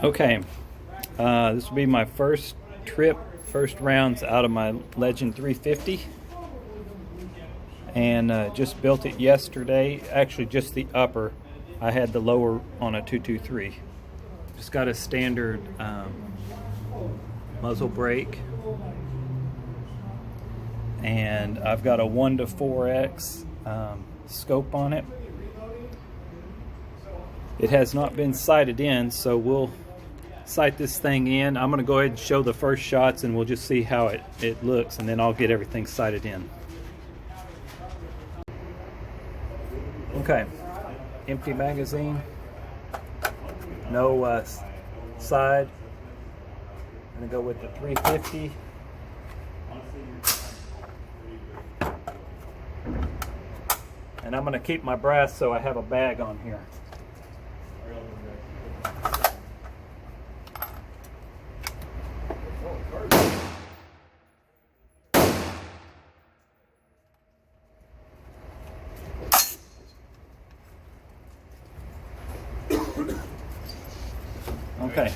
Okay, this will be my first trip, first rounds out of my Legend 350, and just built it yesterday. Actually, just the upper. I had the lower on a 223. Just got a standard muzzle brake, and I've got a 1 to 4x scope on it. It has not been sighted in, so we'll sight this thing in. I'm going to go ahead and show the first shots, and we'll just see how it looks, and then I'll get everything sighted in. Okay, empty magazine, no side. I'm going to go with the 350. And I'm going to keep my brass so I have a bag on here. Okay,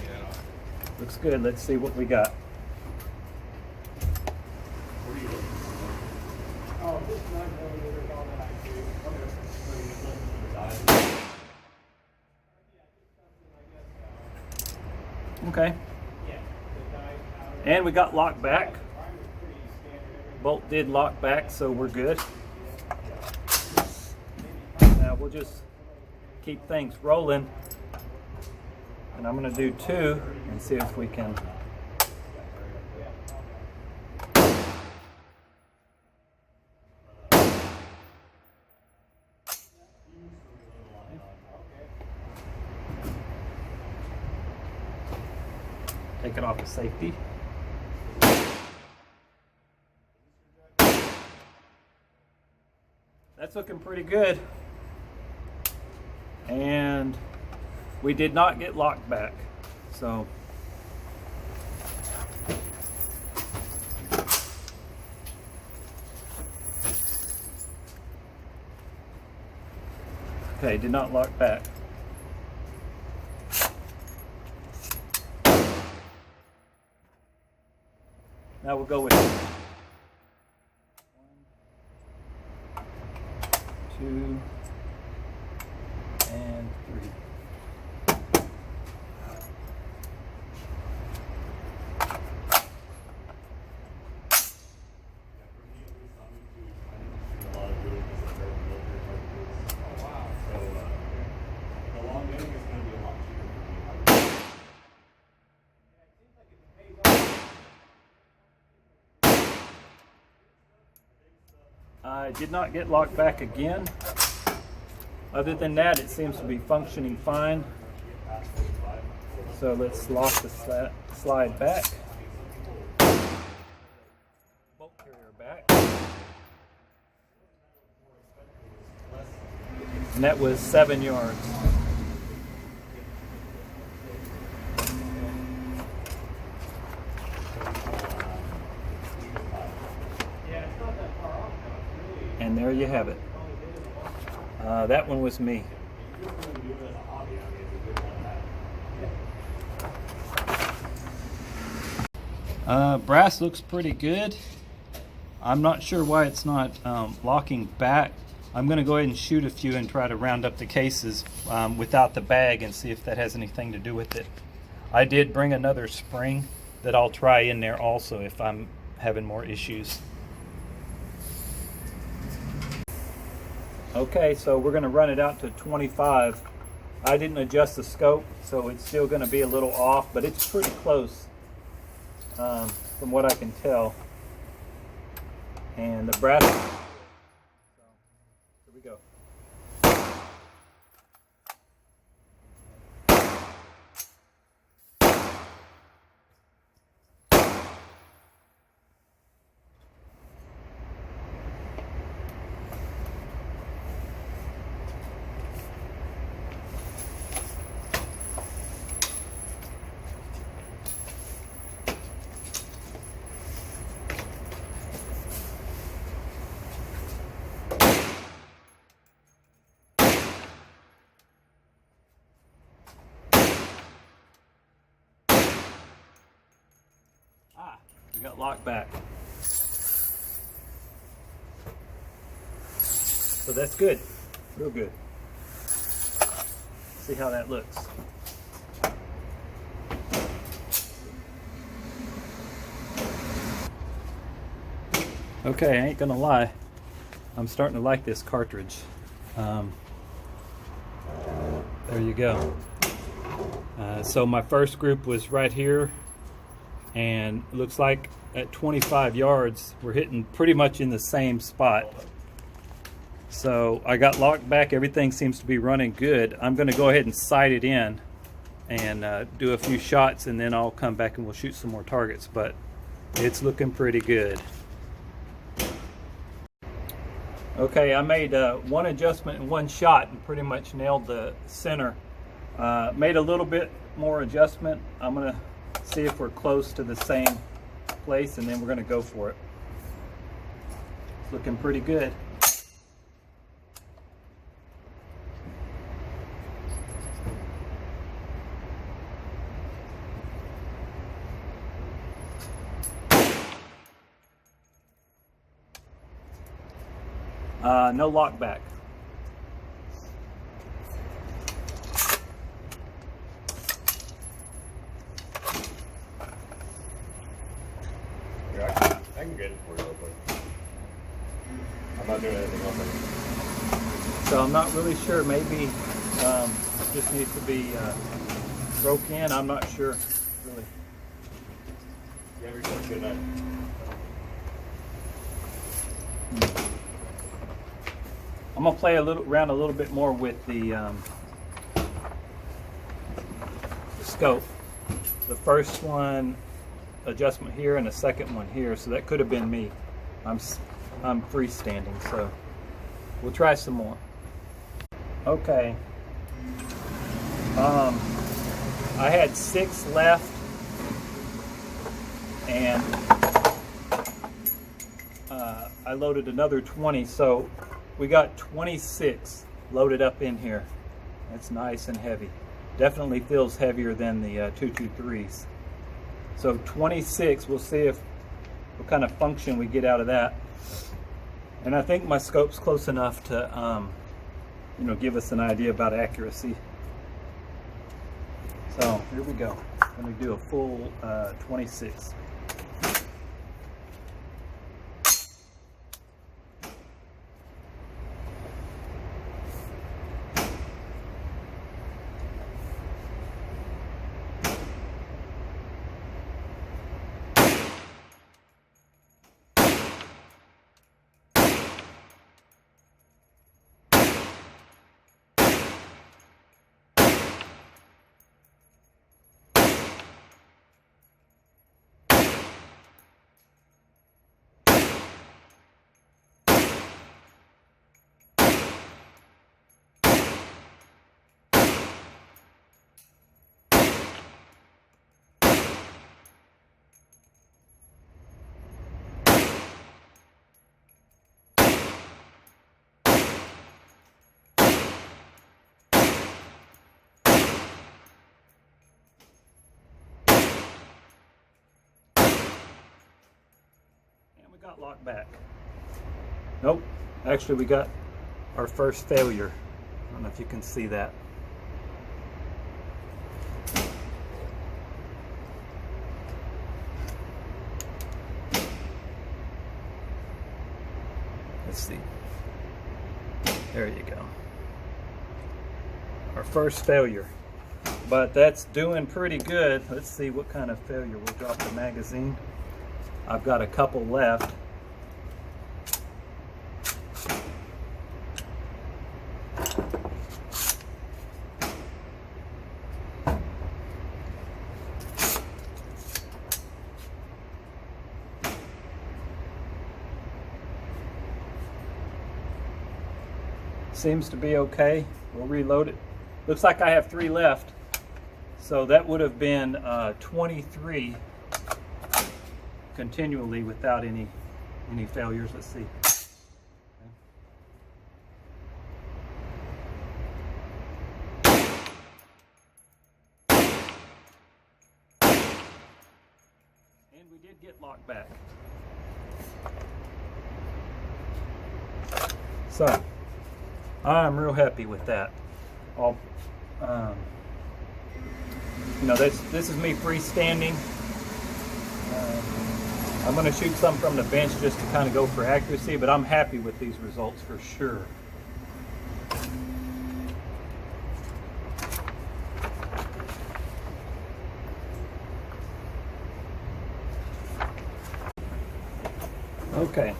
looks good. Let's see what we got. Okay, and we got lock back. Bolt did lock back, so we're good. Now we'll just keep things rolling, and I'm going to do 2 and see if we can. Take it off of safety. That's looking pretty good. And we did not get locked back. So okay, did not lock back. Now we'll go with 1, 2, and 3. I did not get locked back again. Other than that, it seems to be functioning fine. So let's lock the slide back. Bolt carrier back. And that was 7 yards. And there you have it. That one was me. Brass looks pretty good. I'm not sure why it's not locking back. I'm going to go ahead and shoot a few and try to round up the cases without the bag and see if that has anything to do with it. I did bring another spring that I'll try in there also if I'm having more issues. Okay, so we're going to run it out to 25. I didn't adjust the scope, so it's still going to be a little off, but it's pretty close from what I can tell. And the brass. So, here we go. We got locked back. So that's good, real good. See how that looks. Okay, I ain't gonna lie, I'm starting to like this cartridge. There you go. So my first group was right here, and it looks like at 25 yards we're hitting pretty much in the same spot. So I got locked back, everything seems to be running good. I'm gonna go ahead and sight it in and do a few shots, and then I'll come back and we'll shoot some more targets, but it's looking pretty good. Okay, I made one adjustment in one shot and pretty much nailed the center. Made a little bit more adjustment. I'm gonna see if we're close to the same place, and then we're gonna go for it. It's looking pretty good. No lock back. Yeah, I can get it for you real quick. I'm not doing anything else. So I'm not really sure. Maybe it just needs to be broke in. I'm not sure, really. Yeah, yourself a good night. I'm gonna play around a little bit more with the scope. The first one adjustment here, and the second one here. So that could have been me. I'm freestanding, so we'll try some more. Okay. I had 6 left, and I loaded another 20, so we got 26 loaded up in here. That's nice and heavy. Definitely feels heavier than the 223s. So 26, we'll see what kind of function we get out of that. And I think my scope's close enough to give us an idea about accuracy. So here we go. I'm gonna do a full 26. We got locked back. Nope, actually we got our first failure. I don't know if you can see that. Let's see. There you go. Our first failure. But that's doing pretty good. Let's see what kind of failure. We'll drop the magazine. I've got a couple left. Seems to be okay. We'll reload it. Looks like I have 3 left. So that would have been 23 continually without any failures. Let's see. And we did get locked back. So, I'm real happy with that. You know, this is me freestanding. I'm going to shoot some from the bench just to kind of go for accuracy, but I'm happy with these results for sure. Okay,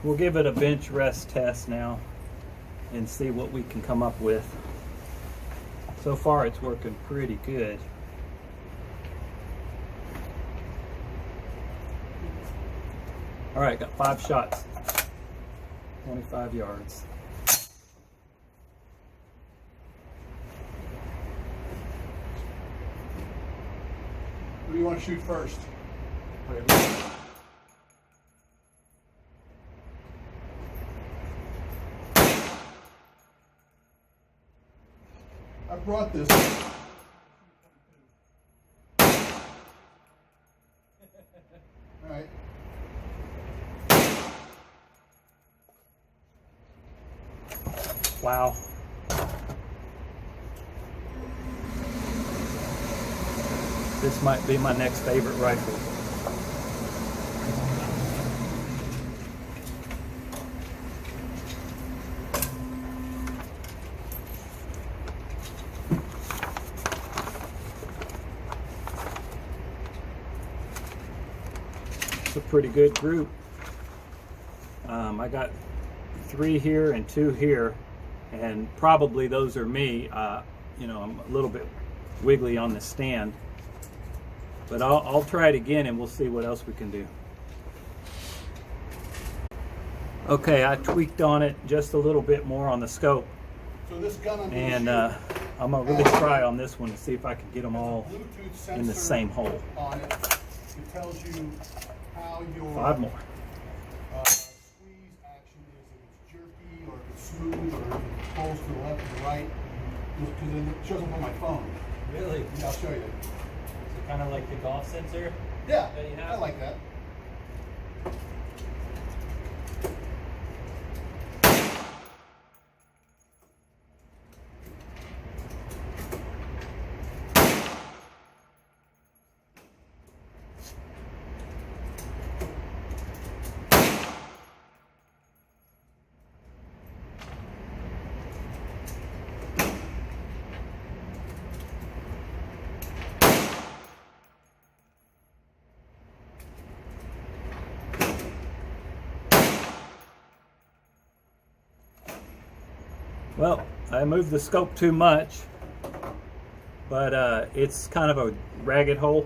we'll give it a bench rest test now and see what we can come up with. So far it's working pretty good. All right, got 5 shots, 25 yards. What do you want to shoot first? I brought this. All right. Wow. This might be my next favorite rifle. It's a pretty good group. I got 3 here and 2 here, and probably those are me. You know, I'm a little bit wiggly on the stand, but I'll try it again and we'll see what else we can do. Okay, I tweaked on it just a little bit more on the scope, So this gun I'm and gonna I'm gonna really try on this one to see if I can get them all shoot, Bluetooth sensor in the same hole. on it. It tells you how your 5 more. Squeeze action is, if it's jerky or if it's smooth or if it pulls to the left or the right. Because it shows up on my phone. Really? Yeah, I'll show you. So kind of like the golf sensor? Yeah, That you have? I like that. Well, I moved the scope too much, but it's kind of a ragged hole.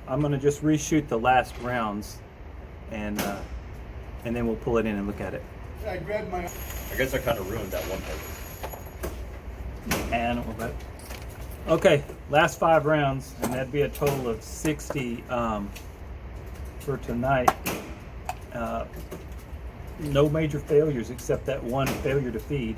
I'm gonna just reshoot the last rounds, and then we'll pull it in and look at it. I grabbed my. I guess I kind of ruined that one part. And a little bit. Okay, last 5 rounds, and that'd be a total of 60 for tonight. No major failures except that one failure to feed.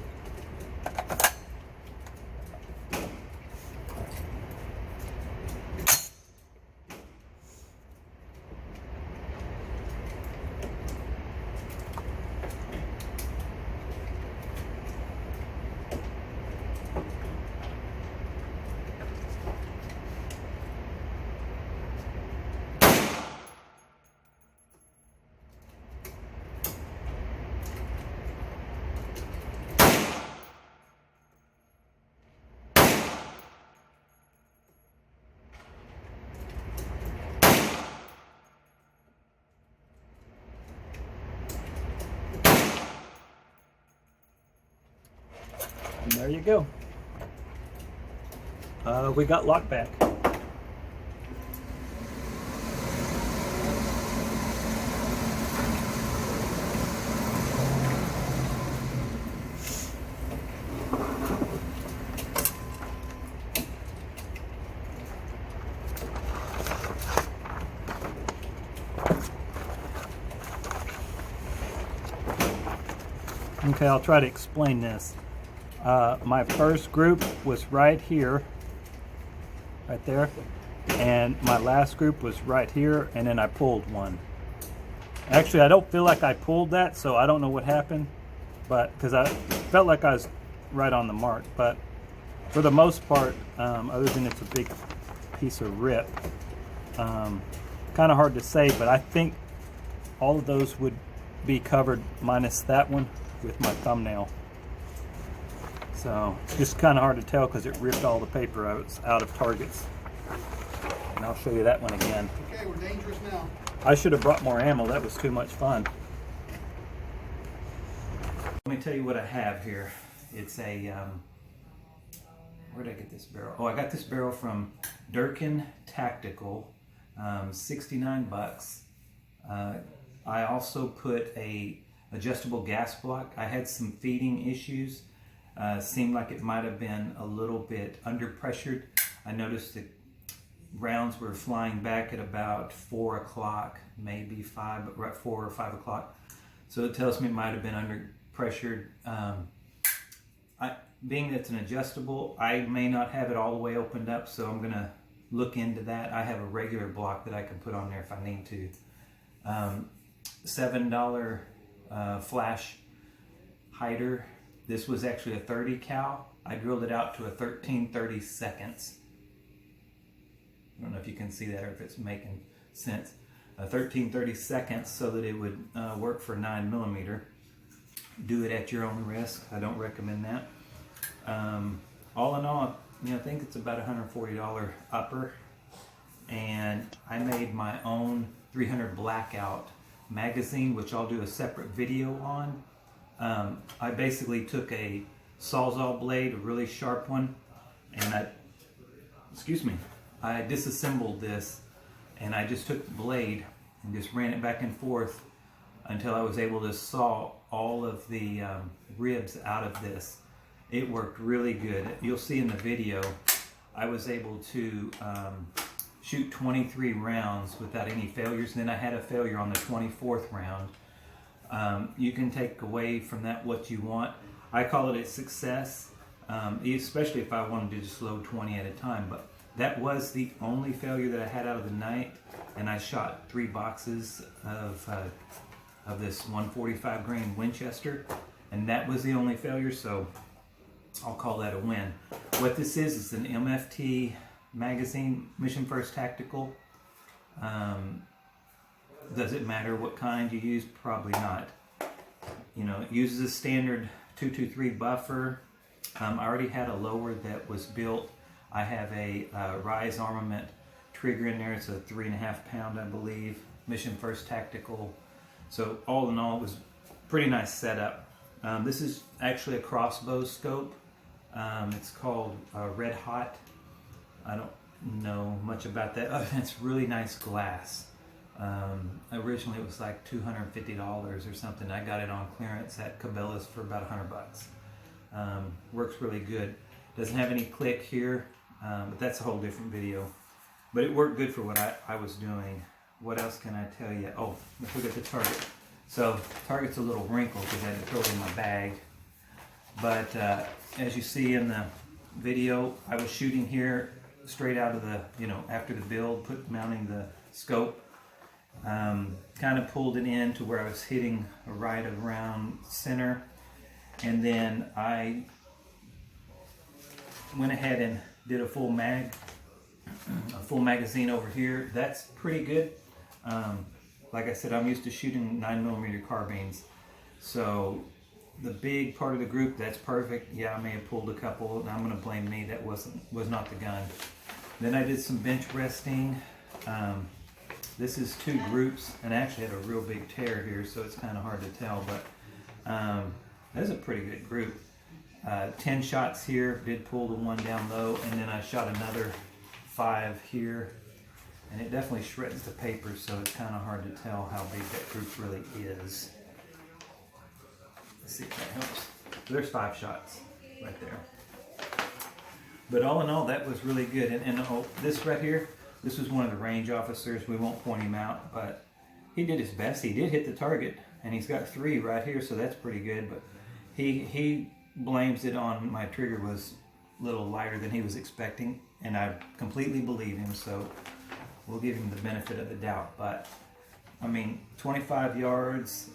And there you go. We got locked back. Okay, I'll try to explain this. My first group was right here, right there, and my last group was right here, and then I pulled one. Actually, I don't feel like I pulled that, so I don't know what happened, but because I felt like I was right on the mark. But for the most part, other than it's a big piece of rip, kind of hard to say, but I think all of those would be covered minus that one with my thumbnail. So just kind of hard to tell because it ripped all the paper out of targets. And I'll show you that one again. Okay, we're dangerous now. I should have brought more ammo. That was too much fun. Let me tell you what I have here. It's a, where did I get this barrel? Oh, I got this barrel from Durkin Tactical, 69 bucks. I also put a adjustable gas block. I had some feeding issues. Seemed like it might have been a little bit under pressured. I noticed the rounds were flying back at about 4 o'clock, maybe 5, but right 4 or 5 o'clock. So it tells me it might have been under pressured. Being that it's an adjustable, I may not have it all the way opened up, so I'm gonna look into that. I have a regular block that I can put on there if I need to. $7 flash hider. This was actually a 30 cal. I drilled it out to a 13/30 seconds. I don't know if you can see that or if it's making sense. 13/30 seconds so that it would work for 9mm. Do it at your own risk. I don't recommend that. All in all, I think it's about $140 upper. And I made my own 300 blackout magazine, which I'll do a separate video on. I basically took a Sawzall blade, a really sharp one, and I disassembled this, and I just took the blade and just ran it back and forth until I was able to saw all of the ribs out of this. It worked really good. You'll see in the video, I was able to shoot 23 rounds without any failures. And then I had a failure on the 24th round. You can take away from that what you want. I call it a success, especially if I wanted to just load 20 at a time. But that was the only failure that I had out of the night, and I shot 3 boxes of this 145 grain Winchester, and that was the only failure. So I'll call that a win. What this is an MFT magazine, Mission First Tactical. Does it matter what kind you use? Probably not. It uses a standard 223 buffer. I already had a lower that was built. I have a Rise Armament trigger in there. It's a 3.5 pound, I believe. Mission First Tactical. So all in all, it was a pretty nice setup. This is actually a crossbow scope. It's called Red Hot. I don't know much about that. Oh, it's really nice glass. Originally it was like $250 or something. I got it on clearance at Cabela's for about $100. Works really good. Doesn't have any click here, but that's a whole different video. But it worked good for what I was doing. What else can I tell you? Oh, I forgot the target. So target's a little wrinkled because I had to throw it in my bag. But as you see in the video, I was shooting here straight out of the, after the build, mounting the scope. Kind of pulled it in to where I was hitting right around center, and then I went ahead and did a full magazine over here. That's pretty good. Like I said, I'm used to shooting 9mm carbines, so the big part of the group, that's perfect. Yeah, I may have pulled a couple, and I'm going to blame me. That was not the gun. Then I did some bench resting. This is 2 groups, and I actually had a real big tear here, so it's kind of hard to tell, but that's a pretty good group. 10 shots here, did pull the one down low, and then I shot another 5 here, and it definitely shreds the paper, so it's kind of hard to tell how big that group really is. Let's see if that helps. There's 5 shots right there. But all in all, that was really good. And this right here, this was one of the range officers. We won't point him out, but he did his best. He did hit the target, and he's got 3 right here, so that's pretty good. But he blames it on my trigger was little lighter than he was expecting, and I completely believe him, so we'll give him the benefit of the doubt. But I mean, 25 yards,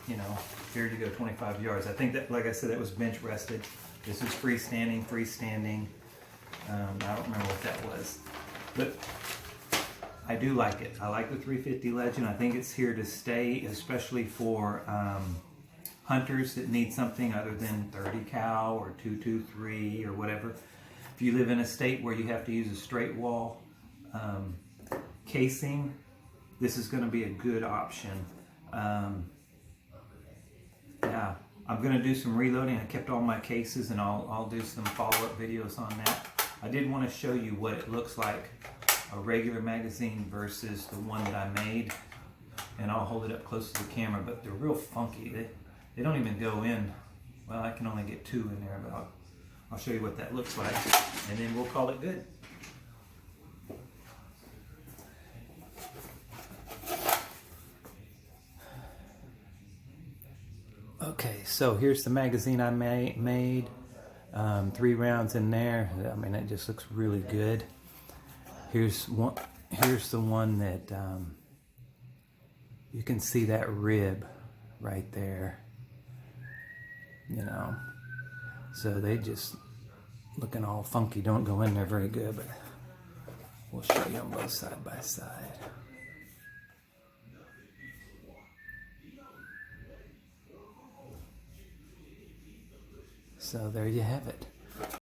you know, here you go, 25 yards. I think that, like I said, that was bench rested. This is freestanding. I don't remember what that was, but I do like it. I like the 350 Legend. I think it's here to stay, especially for hunters that need something other than 30 cal or 223 or whatever. If you live in a state where you have to use a straight wall casing, this is going to be a good option. Yeah, I'm going to do some reloading. I kept all my cases, and I'll do some follow-up videos on that. I did want to show you what it looks like, a regular magazine versus the one that I made, and I'll hold it up close to the camera, but they're real funky. They don't even go in. Well, I can only get 2 in there, but I'll show you what that looks like, and then we'll call it good. Okay, so here's the magazine I made. 3 rounds in there. I mean, it just looks really good. Here's the one that you can see that rib right there. You know, so they just looking all funky. Don't go in there very good, but we'll show you them both side by side. So there you have it.